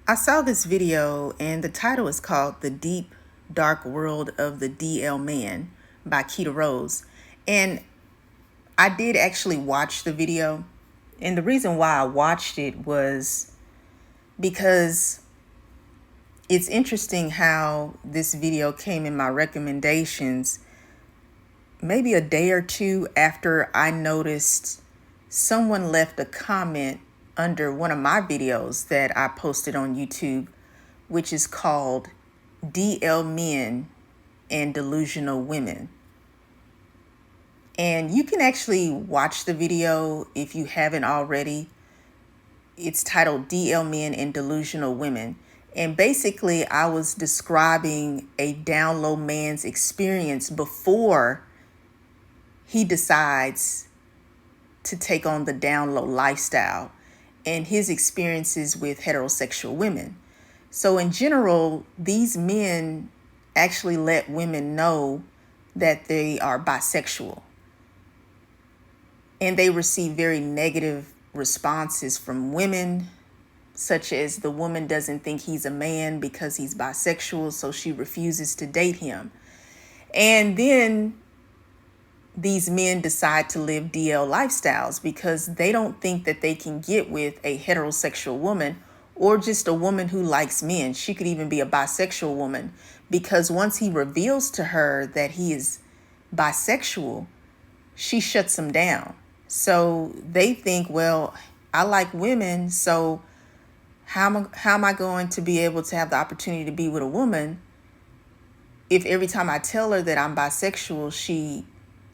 I saw this video and the title is called The Deep Dark World of the DL Man by Keita Rose. And I did actually watch the video. And the reason why I watched it was because it's interesting how this video came in my recommendations maybe a day or two after I noticed someone left a comment under one of my videos that I posted on YouTube, which is called DL Men and Delusional Women. And you can actually watch the video if you haven't already. It's titled DL Men and Delusional Women. And basically, I was describing a down low man's experience before he decides to take on the down low lifestyle and his experiences with heterosexual women. So in general, these men actually let women know that they are bisexual. And they receive very negative responses from women, such as the woman doesn't think he's a man because he's bisexual, so she refuses to date him. And then these men decide to live DL lifestyles because they don't think that they can get with a heterosexual woman or just a woman who likes men. She could even be a bisexual woman, because once he reveals to her that he is bisexual, she shuts him down. So they think, well, I like women, so how am I going to be able to have the opportunity to be with a woman if every time I tell her that I'm bisexual, she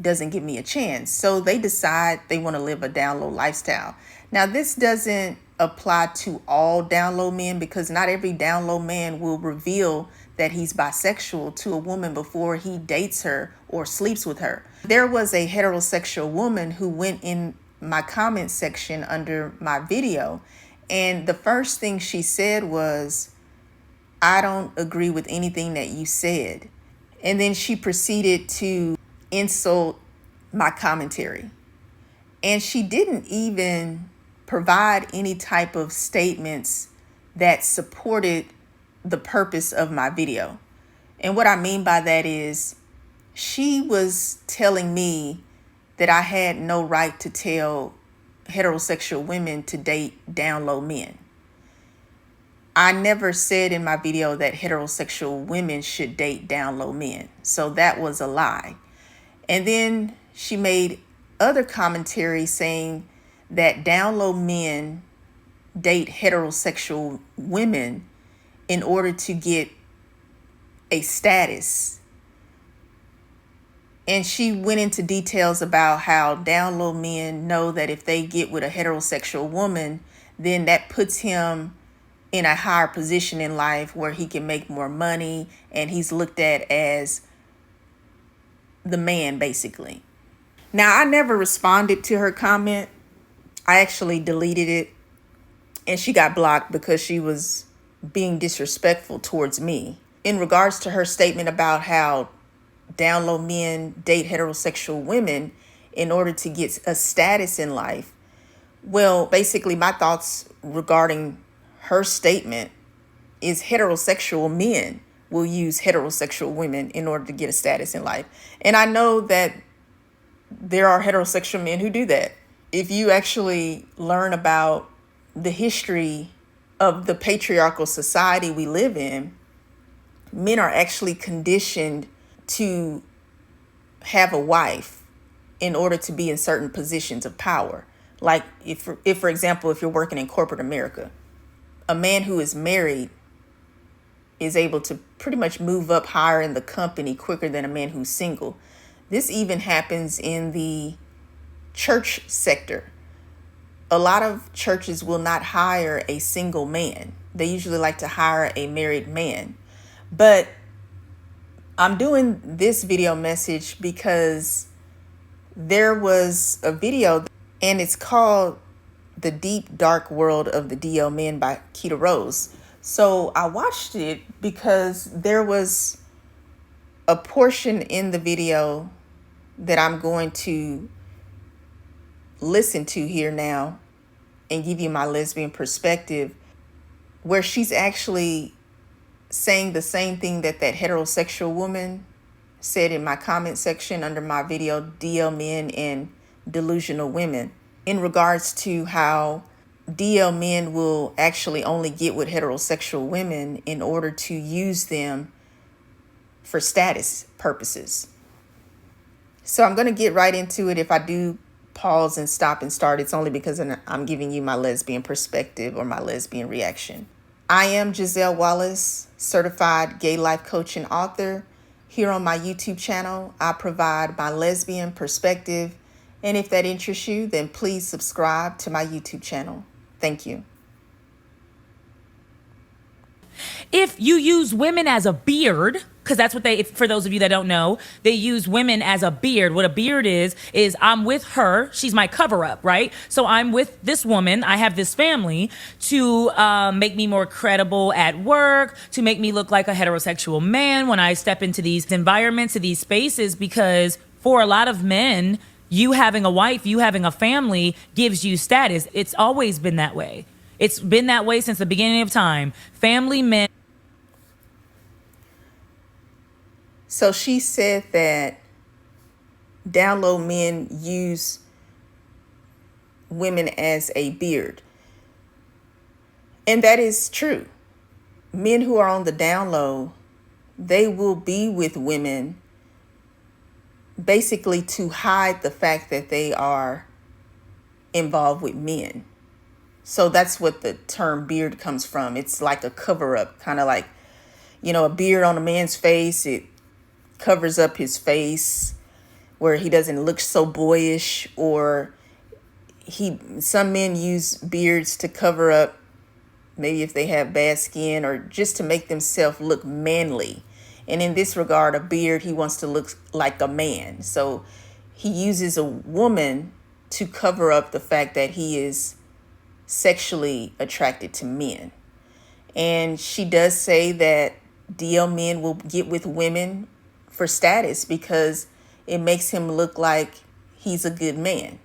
doesn't give me a chance? So they decide they want to live a down low lifestyle. Now, this doesn't apply to all down low men, because not every down low man will reveal that he's bisexual to a woman before he dates her or sleeps with her. There was a heterosexual woman who went in my comment section under my video, and the first thing she said was, "I don't agree with anything that you said." And then she proceeded to insult my commentary. And she didn't even provide any type of statements that supported the purpose of my video. And what I mean by that is, she was telling me that I had no right to tell heterosexual women to date down low men. I never said in my video that heterosexual women should date down low men. So that was a lie. And then she made other commentary saying that down low men date heterosexual women in order to get a status. And she went into details about how down low men know that if they get with a heterosexual woman, then that puts him in a higher position in life where he can make more money and he's looked at as the man, basically. Now, I never responded to her comment. I actually deleted it, and she got blocked because she was being disrespectful towards me. In regards to her statement about how down low men date heterosexual women in order to get a status in life, well, basically my thoughts regarding her statement is heterosexual men will use heterosexual women in order to get a status in life. And I know that there are heterosexual men who do that. If you actually learn about the history of the patriarchal society we live in, men are actually conditioned to have a wife in order to be in certain positions of power. Like if for example, if you're working in corporate America, a man who is married is able to pretty much move up higher in the company quicker than a man who's single. This even happens in the church sector. A lot of churches will not hire a single man. They usually like to hire a married man. But I'm doing this video message because there was a video, and it's called The Deep Dark World of the DL Men by Keita Rose. So I watched it because there was a portion in the video that I'm going to listen to here now and give you my lesbian perspective. where she's actually saying the same thing that that heterosexual woman said in my comment section under my video, DL men and delusional women, in regards to how DL men will actually only get with heterosexual women in order to use them for status purposes. So I'm going to get right into it. If I do pause and stop and start, it's only because I'm giving you my lesbian perspective or my lesbian reaction. I am Giselle Wallace, certified gay life coach and author. Here on my YouTube channel, I provide my lesbian perspective. And if that interests you, then please subscribe to my YouTube channel. Thank you. If you use women as a beard, because that's what for those of you that don't know, they use women as a beard. What a beard is I'm with her. She's my cover up, right? So I'm with this woman. I have this family to make me more credible at work, to make me look like a heterosexual man when I step into these environments, to these spaces, because for a lot of men, you having a wife, you having a family gives you status. It's always been that way. It's been that way since the beginning of time. Family men. So she said that down low men use women as a beard. And that is true. Men who are on the down low, they will be with women basically to hide the fact that they are involved with men. So that's what the term beard comes from. It's like a cover up, kind of like, a beard on a man's face. It covers up his face where he doesn't look so boyish, or some men use beards to cover up maybe if they have bad skin, or just to make themselves look manly. And in this regard, a beard, he wants to look like a man. So he uses a woman to cover up the fact that he is sexually attracted to men. And she does say that DL men will get with women for status because it makes him look like he's a good man.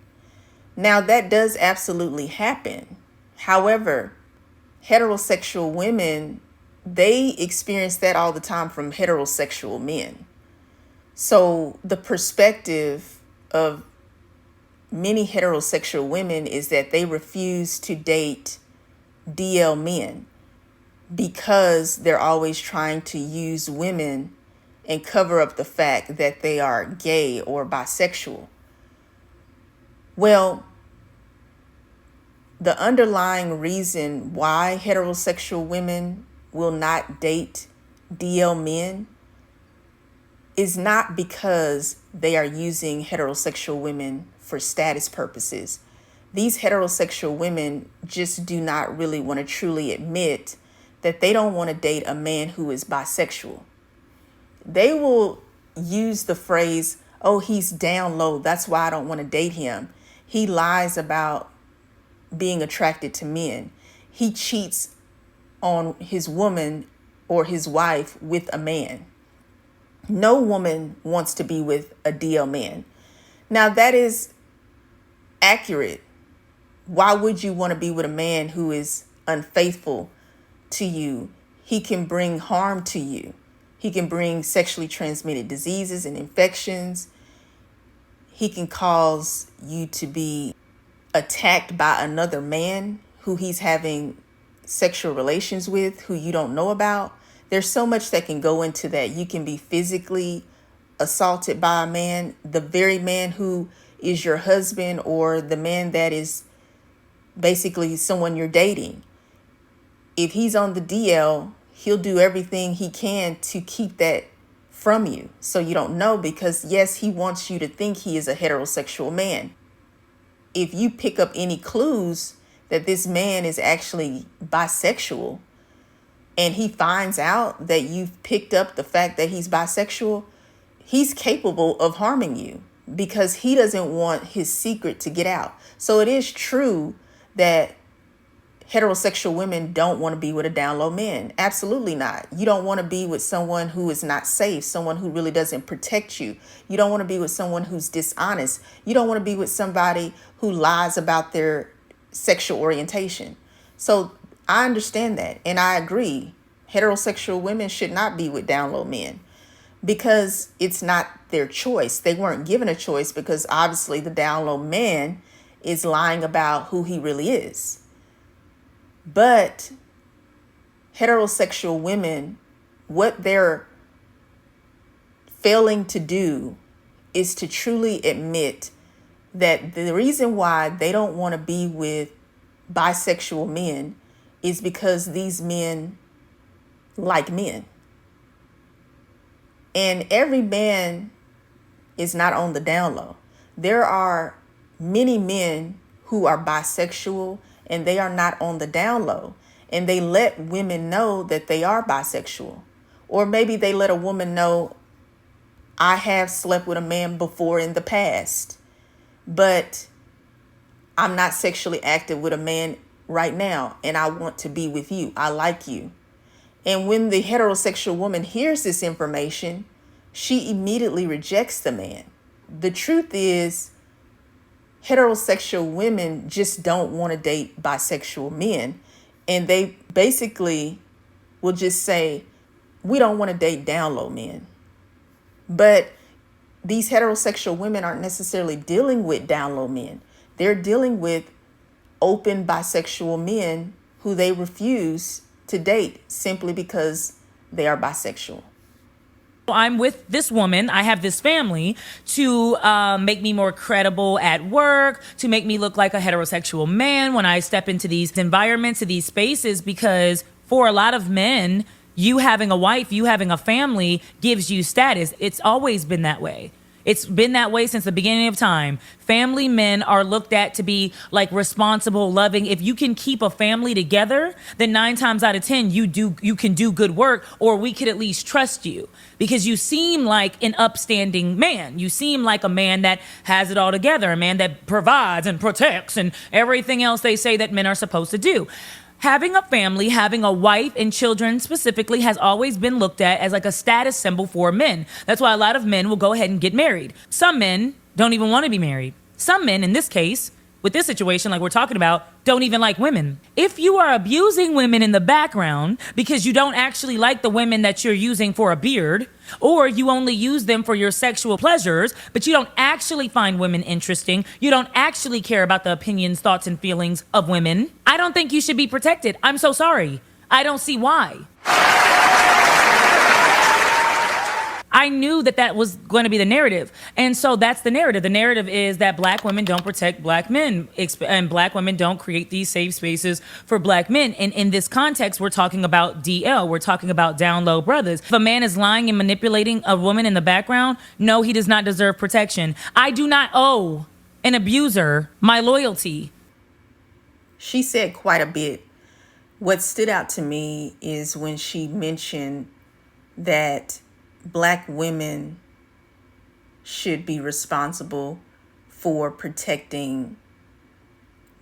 Now, that does absolutely happen. However, heterosexual women, they experience that all the time from heterosexual men. So the perspective of many heterosexual women is that they refuse to date DL men because they're always trying to use women and cover up the fact that they are gay or bisexual. Well, the underlying reason why heterosexual women will not date DL men is not because they are using heterosexual women for status purposes. These heterosexual women just do not really want to truly admit that they don't want to date a man who is bisexual. They will use the phrase, oh, he's down low, that's why I don't want to date him. He lies about being attracted to men. He cheats on his woman or his wife with a man. No woman wants to be with a DL man. Now, that is accurate. Why would you want to be with a man who is unfaithful to you? He can bring harm to you. He can bring sexually transmitted diseases and infections. He can cause you to be attacked by another man who he's having sexual relations with, who you don't know about. There's so much that can go into that. You can be physically assaulted by a man, the very man who is your husband, or the man that is basically someone you're dating. If he's on the DL, he'll do everything he can to keep that from you, so you don't know, because yes, he wants you to think he is a heterosexual man. If you pick up any clues that this man is actually bisexual, and he finds out that you've picked up the fact that he's bisexual, he's capable of harming you because he doesn't want his secret to get out. So it is true that heterosexual women don't want to be with a down low man. Absolutely not. You don't want to be with someone who is not safe, someone who really doesn't protect you. You don't want to be with someone who's dishonest. You don't want to be with somebody who lies about their sexual orientation. So I understand that. And I agree. Heterosexual women should not be with down low men because it's not their choice. They weren't given a choice because obviously the down low man is lying about who he really is. But heterosexual women, what they're failing to do is to truly admit that the reason why they don't want to be with bisexual men is because these men like men. And every man is not on the down low. There are many men who are bisexual and they are not on the down low. And they let women know that they are bisexual. Or maybe they let a woman know, I have slept with a man before in the past, but I'm not sexually active with a man right now, and I want to be with you. I like you. And when the heterosexual woman hears this information, she immediately rejects the man. The truth is, heterosexual women just don't want to date bisexual men. And they basically will just say, we don't want to date down low men. But these heterosexual women aren't necessarily dealing with down low men. They're dealing with open bisexual men who they refuse to date simply because they are bisexual. I'm with this woman, I have this family to make me more credible at work, to make me look like a heterosexual man when I step into these environments, to these spaces, because for a lot of men, you having a wife, you having a family gives you status. It's always been that way. It's been that way since the beginning of time. Family men are looked at to be like responsible, loving. If you can keep a family together, then 9 times out of 10, you can do good work, or we could at least trust you because you seem like an upstanding man. You seem like a man that has it all together, a man that provides and protects and everything else they say that men are supposed to do. Having a family, having a wife and children specifically has always been looked at as like a status symbol for men. That's why a lot of men will go ahead and get married. Some men don't even want to be married. Some men, in this case, with this situation like we're talking about, don't even like women. If you are abusing women in the background because you don't actually like the women that you're using for a beard, or you only use them for your sexual pleasures, but you don't actually find women interesting, you don't actually care about the opinions, thoughts, and feelings of women, I don't think you should be protected. I'm so sorry. I don't see why. I knew that was going to be the narrative. And so that's the narrative. The narrative is that black women don't protect black men and black women don't create these safe spaces for black men. And in this context, we're talking about DL. We're talking about down low brothers. If a man is lying and manipulating a woman in the background, no, he does not deserve protection. I do not owe an abuser my loyalty. She said quite a bit. What stood out to me is when she mentioned that black women should be responsible for protecting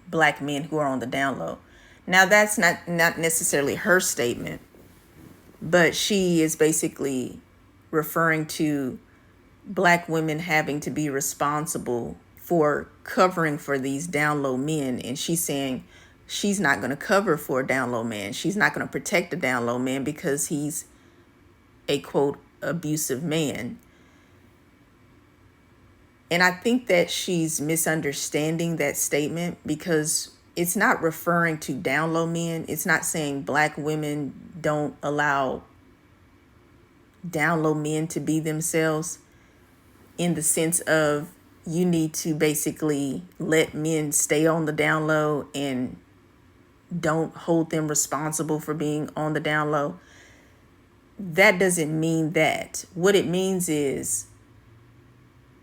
black men who are on the down low. Now, that's not necessarily her statement, but she is basically referring to black women having to be responsible for covering for these down low men. And she's saying she's not going to cover for a down low man. She's not going to protect a down low man because he's a quote abusive man. And I think that she's misunderstanding that statement because it's not referring to down low men. It's not saying black women don't allow down low men to be themselves, in the sense of you need to basically let men stay on the down low and don't hold them responsible for being on the down low. That doesn't mean that. What it means is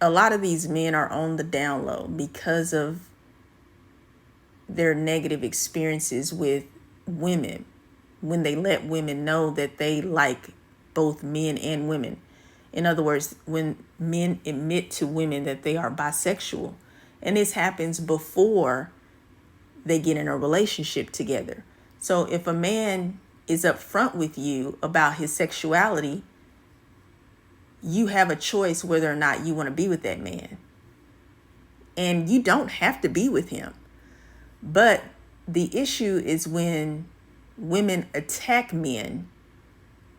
a lot of these men are on the down low because of their negative experiences with women, when they let women know that they like both men and women. In other words, when men admit to women that they are bisexual, and this happens before they get in a relationship together. So if a man is upfront with you about his sexuality, you have a choice whether or not you want to be with that man. And you don't have to be with him. But the issue is when women attack men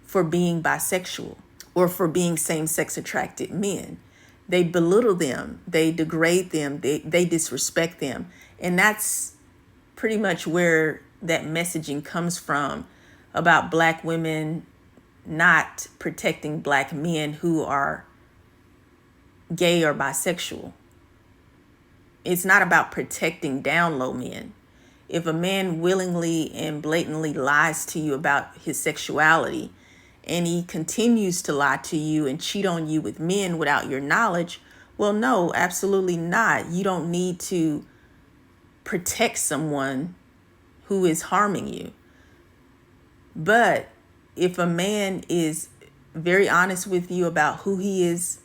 for being bisexual or for being same-sex attracted men. They belittle them, they degrade them, they disrespect them. And that's pretty much where that messaging comes from about Black women not protecting Black men who are gay or bisexual. It's not about protecting down low men. If a man willingly and blatantly lies to you about his sexuality, and he continues to lie to you and cheat on you with men without your knowledge, well, no, absolutely not. You don't need to protect someone who is harming you. But if a man is very honest with you about who he is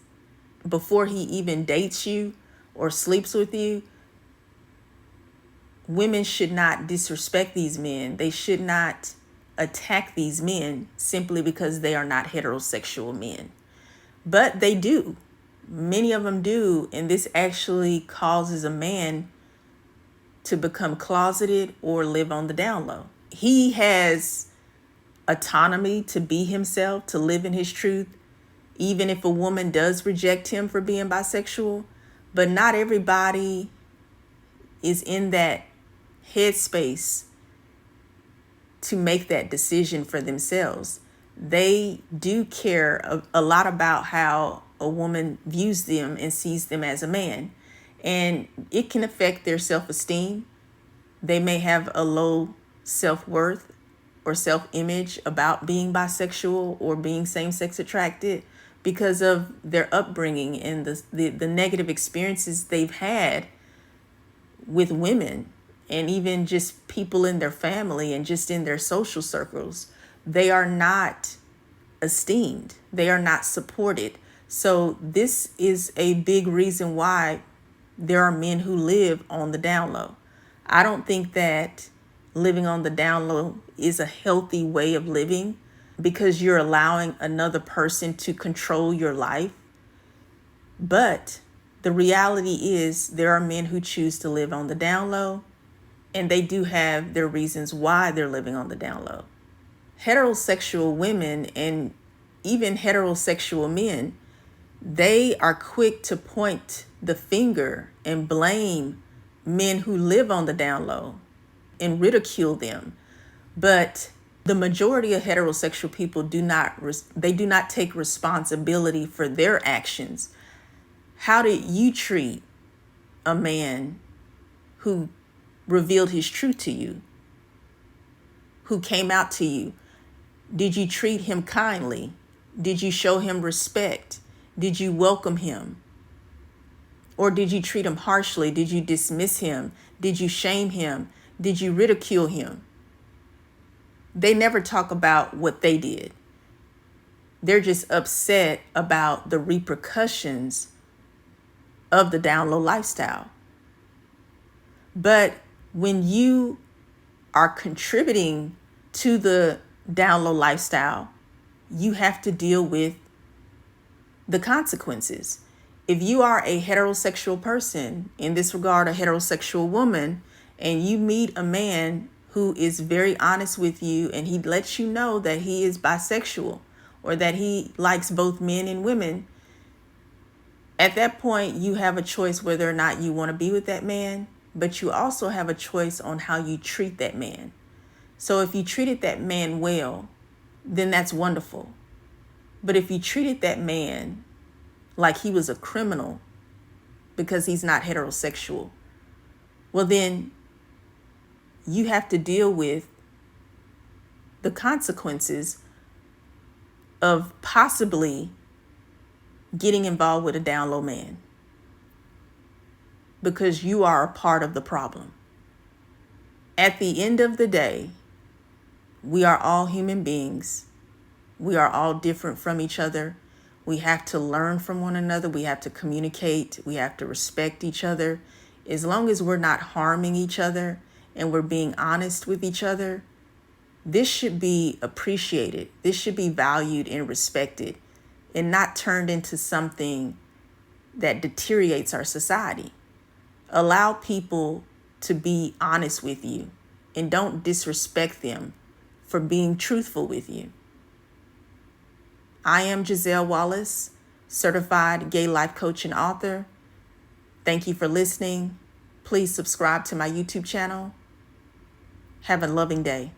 before he even dates you or sleeps with you, women should not disrespect these men. They should not attack these men simply because they are not heterosexual men. But they do. Many of them do. And this actually causes a man to become closeted or live on the down low. He has autonomy to be himself, to live in his truth, even if a woman does reject him for being bisexual. But not everybody is in that headspace to make that decision for themselves. They do care a lot about how a woman views them and sees them as a man. And it can affect their self-esteem. They may have a low self-worth or self-image about being bisexual or being same-sex attracted because of their upbringing and the negative experiences they've had with women and even just people in their family and just in their social circles. They are not esteemed. They are not supported. So this is a big reason why there are men who live on the down low. I don't think that living on the down low is a healthy way of living because you're allowing another person to control your life. But the reality is there are men who choose to live on the down low, and they do have their reasons why they're living on the down low. Heterosexual women and even heterosexual men, they are quick to point the finger and blame men who live on the down low and ridicule them. But the majority of heterosexual people do not take responsibility for their actions. How did you treat a man who revealed his truth to you, who came out to you? Did you treat him kindly? Did you show him respect? Did you welcome him? Or did you treat him harshly? Did you dismiss him? Did you shame him? Did you ridicule him? They never talk about what they did. They're just upset about the repercussions of the down low lifestyle. But when you are contributing to the down low lifestyle, you have to deal with the consequences. If you are a heterosexual person, in this regard, a heterosexual woman, and you meet a man who is very honest with you and he lets you know that he is bisexual or that he likes both men and women, at that point, you have a choice whether or not you want to be with that man, but you also have a choice on how you treat that man. So if you treated that man well, then that's wonderful. But if you treated that man like he was a criminal because he's not heterosexual, well, then you have to deal with the consequences of possibly getting involved with a down low man because you are a part of the problem. At the end of the day, we are all human beings. We are all different from each other. We have to learn from one another. We have to communicate. We have to respect each other. As long as we're not harming each other and we're being honest with each other, this should be appreciated. This should be valued and respected and not turned into something that deteriorates our society. Allow people to be honest with you and don't disrespect them for being truthful with you. I am Giselle Wallace, certified gay life coach and author. Thank you for listening. Please subscribe to my YouTube channel. Have a loving day.